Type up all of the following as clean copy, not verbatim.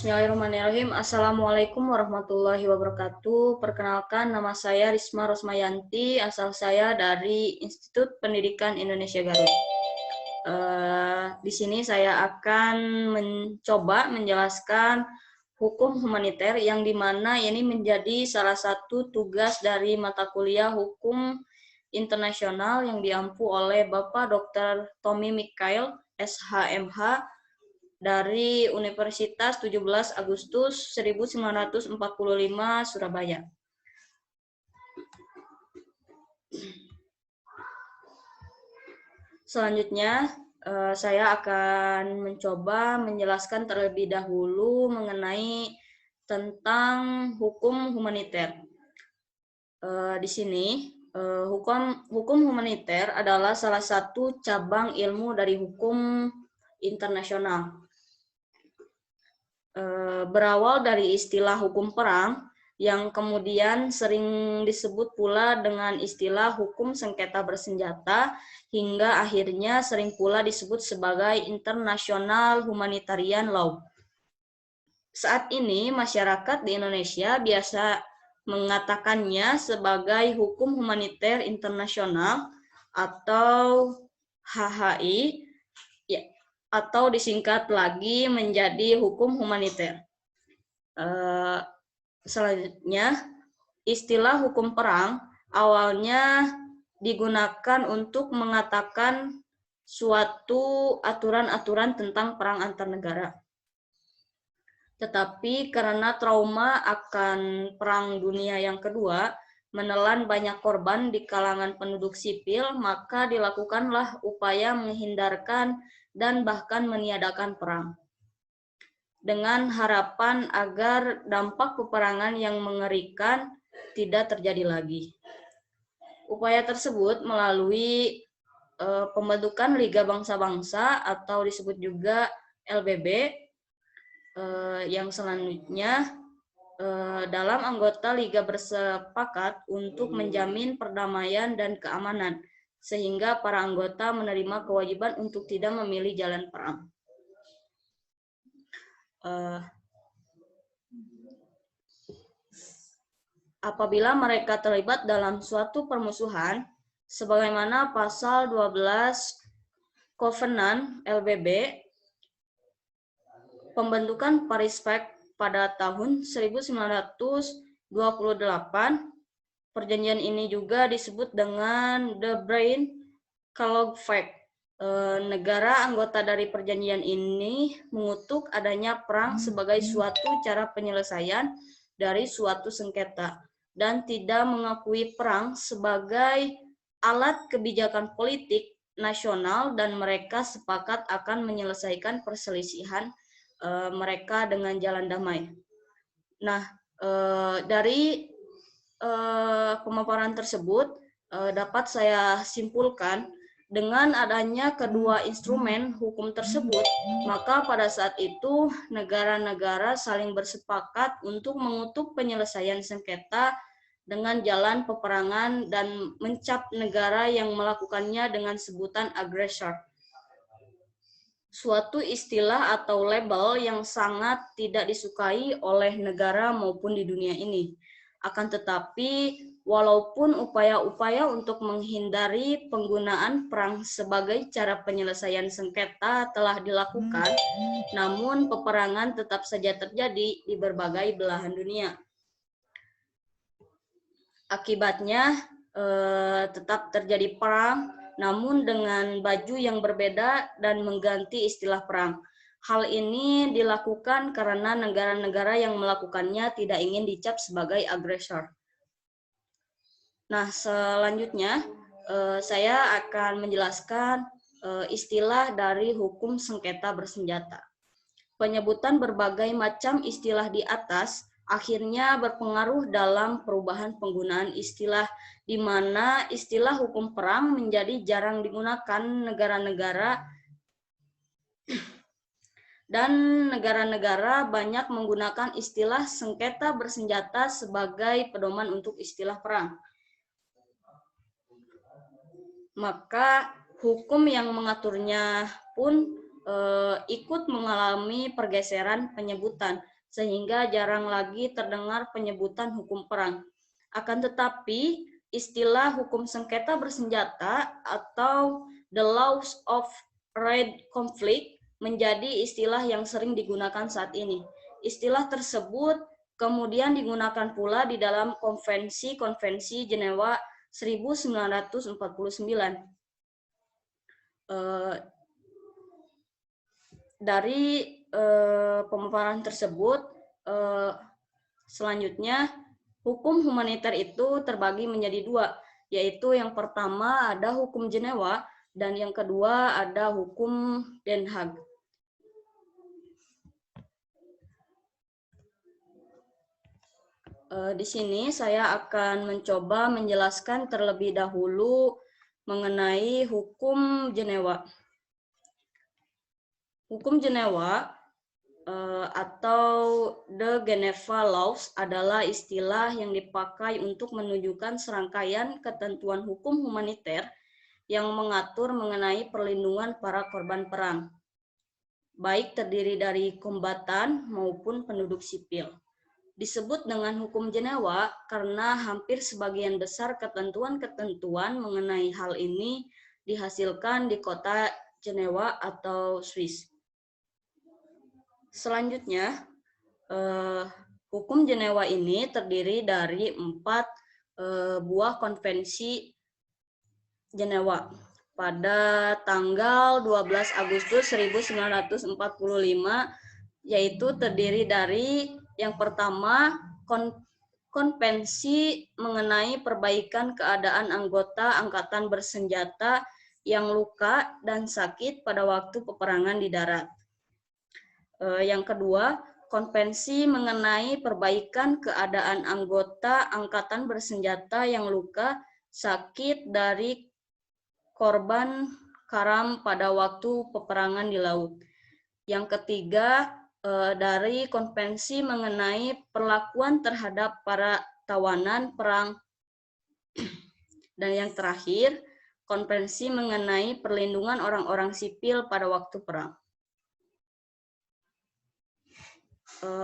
Bismillahirrahmanirrahim. Assalamualaikum warahmatullahi wabarakatuh. Perkenalkan, nama saya Risma Rosmayanti. Asal saya dari Institut Pendidikan Indonesia Garut. Di sini saya akan mencoba menjelaskan hukum humaniter yang dimana ini menjadi salah satu tugas dari mata kuliah hukum internasional yang diampu oleh Bapak Dr. Tommy Mikhail, SHMH, dari Universitas 17 Agustus 1945 Surabaya. Selanjutnya, saya akan mencoba menjelaskan terlebih dahulu mengenai tentang hukum humaniter. Di sini, hukum humaniter adalah salah satu cabang ilmu dari hukum internasional. Berawal dari istilah hukum perang yang kemudian sering disebut pula dengan istilah hukum sengketa bersenjata hingga akhirnya sering pula disebut sebagai International Humanitarian Law. Saat ini masyarakat di Indonesia biasa mengatakannya sebagai hukum humaniter internasional atau HHI, atau disingkat lagi menjadi hukum humaniter. Selanjutnya, istilah hukum perang awalnya digunakan untuk mengatakan suatu aturan-aturan tentang perang antar negara. Tetapi karena trauma akan Perang Dunia yang kedua menelan banyak korban di kalangan penduduk sipil, maka dilakukanlah upaya menghindarkan dan bahkan meniadakan perang, dengan harapan agar dampak peperangan yang mengerikan tidak terjadi lagi. Upaya tersebut melalui pembentukan Liga Bangsa-Bangsa atau disebut juga LBB, yang selanjutnya dalam anggota Liga bersepakat untuk menjamin perdamaian dan keamanan, sehingga para anggota menerima kewajiban untuk tidak memilih jalan perang. Apabila mereka terlibat dalam suatu permusuhan, sebagaimana pasal 12 Covenant LBB, pembentukan Paris Pact pada tahun 1928, perjanjian ini juga disebut dengan The Braine-Kellogg Pact. Negara anggota dari perjanjian ini mengutuk adanya perang sebagai suatu cara penyelesaian dari suatu sengketa dan tidak mengakui perang sebagai alat kebijakan politik nasional, dan mereka sepakat akan menyelesaikan perselisihan mereka dengan jalan damai. Nah, dari pemaparan tersebut dapat saya simpulkan, dengan adanya kedua instrumen hukum tersebut, maka pada saat itu negara-negara saling bersepakat untuk mengutuk penyelesaian sengketa dengan jalan peperangan dan mencap negara yang melakukannya dengan sebutan agresor. Suatu istilah atau label yang sangat tidak disukai oleh negara maupun di dunia ini. Akan tetapi, walaupun upaya-upaya untuk menghindari penggunaan perang sebagai cara penyelesaian sengketa telah dilakukan, namun peperangan tetap saja terjadi di berbagai belahan dunia. Akibatnya, tetap terjadi perang, namun dengan baju yang berbeda dan mengganti istilah perang. Hal ini dilakukan karena negara-negara yang melakukannya tidak ingin dicap sebagai agresor. Nah, selanjutnya saya akan menjelaskan istilah dari hukum sengketa bersenjata. Penyebutan berbagai macam istilah di atas akhirnya berpengaruh dalam perubahan penggunaan istilah, di mana istilah hukum perang menjadi jarang digunakan negara-negara, dan negara-negara banyak menggunakan istilah sengketa bersenjata sebagai pedoman untuk istilah perang. Maka hukum yang mengaturnya pun ikut mengalami pergeseran penyebutan, sehingga jarang lagi terdengar penyebutan hukum perang. Akan tetapi, istilah hukum sengketa bersenjata atau the laws of armed conflict menjadi istilah yang sering digunakan saat ini. Istilah tersebut kemudian digunakan pula di dalam Konvensi Jenewa 1949. Dari pemaparan tersebut, selanjutnya hukum humaniter itu terbagi menjadi dua, yaitu yang pertama ada hukum Jenewa dan yang kedua ada hukum Den Haag. Di sini saya akan mencoba menjelaskan terlebih dahulu mengenai hukum Jenewa. Hukum Jenewa atau The Geneva Laws adalah istilah yang dipakai untuk menunjukkan serangkaian ketentuan hukum humaniter yang mengatur mengenai perlindungan para korban perang, baik terdiri dari kombatan maupun penduduk sipil. Disebut dengan hukum Jenewa karena hampir sebagian besar ketentuan-ketentuan mengenai hal ini dihasilkan di kota Jenewa atau Swiss. Selanjutnya, hukum Jenewa ini terdiri dari 4 buah konvensi Jenewa. Pada tanggal 12 Agustus 1945, yaitu terdiri dari yang pertama, konvensi mengenai perbaikan keadaan anggota angkatan bersenjata yang luka dan sakit pada waktu peperangan di darat. Yang kedua, konvensi mengenai perbaikan keadaan anggota angkatan bersenjata yang luka sakit dari korban karam pada waktu peperangan di laut. Yang ketiga, dari konvensi mengenai perlakuan terhadap para tawanan perang. Dan yang terakhir, konvensi mengenai perlindungan orang-orang sipil pada waktu perang.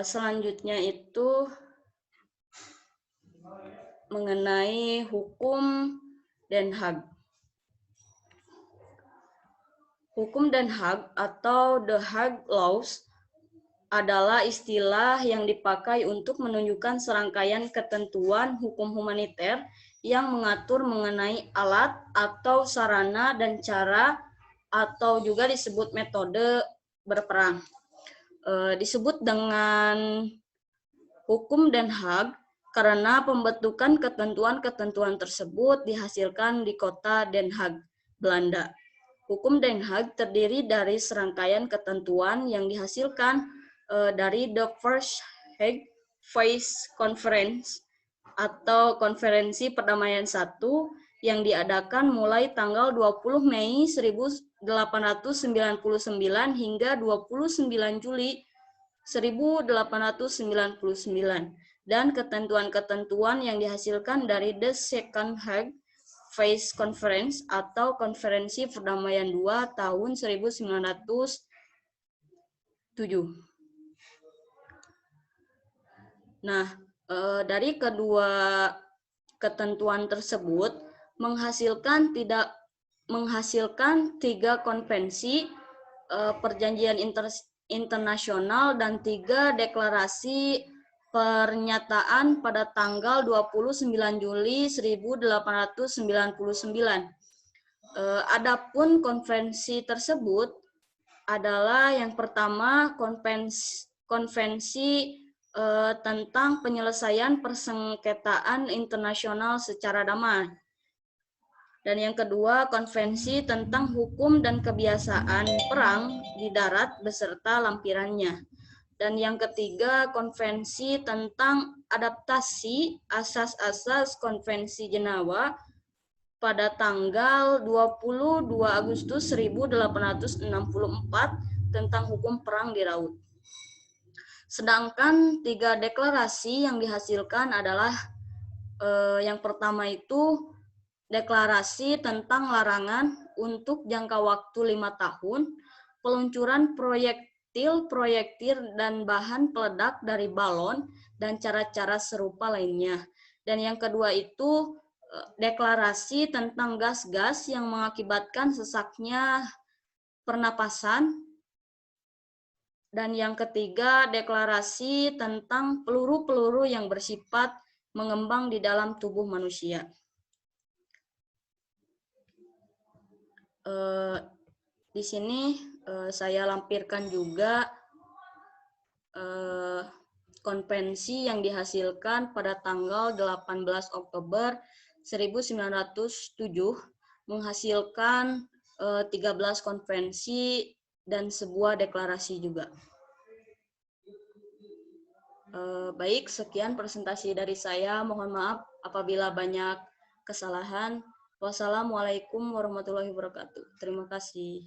Selanjutnya itu mengenai hukum Den Haag. Hukum Den Haag atau The Hague Laws adalah istilah yang dipakai untuk menunjukkan serangkaian ketentuan hukum humaniter yang mengatur mengenai alat atau sarana dan cara atau juga disebut metode berperang. Disebut dengan hukum Den Haag karena pembentukan ketentuan-ketentuan tersebut dihasilkan di kota Den Haag, Belanda. Hukum Den Haag terdiri dari serangkaian ketentuan yang dihasilkan dari The First Hague Peace Conference atau Konferensi Perdamaian 1 yang diadakan mulai tanggal 20 Mei 1899 hingga 29 Juli 1899 dan ketentuan-ketentuan yang dihasilkan dari The Second Hague Peace Conference atau Konferensi Perdamaian 2 tahun 1907. Nah, dari kedua ketentuan tersebut menghasilkan 3 konvensi, perjanjian internasional dan 3 deklarasi pernyataan pada tanggal 29 Juli 1899. Adapun konvensi tersebut adalah yang pertama konvensi tentang penyelesaian persengketaan internasional secara damai. Dan yang kedua, konvensi tentang hukum dan kebiasaan perang di darat beserta lampirannya. Dan yang ketiga, konvensi tentang adaptasi asas-asas konvensi Jenewa pada tanggal 22 Agustus 1864 tentang hukum perang di laut. Sedangkan 3 deklarasi yang dihasilkan adalah yang pertama itu deklarasi tentang larangan untuk jangka waktu 5 tahun peluncuran proyektil proyektil, dan bahan peledak dari balon, dan cara-cara serupa lainnya. Dan yang kedua itu deklarasi tentang gas-gas yang mengakibatkan sesaknya pernapasan. Dan yang ketiga, deklarasi tentang peluru-peluru yang bersifat mengembang di dalam tubuh manusia. Di sini saya lampirkan juga konvensi yang dihasilkan pada tanggal 18 Oktober 1907 menghasilkan 13 konvensi dan sebuah deklarasi juga. Baik, sekian presentasi dari saya. Mohon maaf apabila banyak kesalahan. Wassalamualaikum warahmatullahi wabarakatuh. Terima kasih.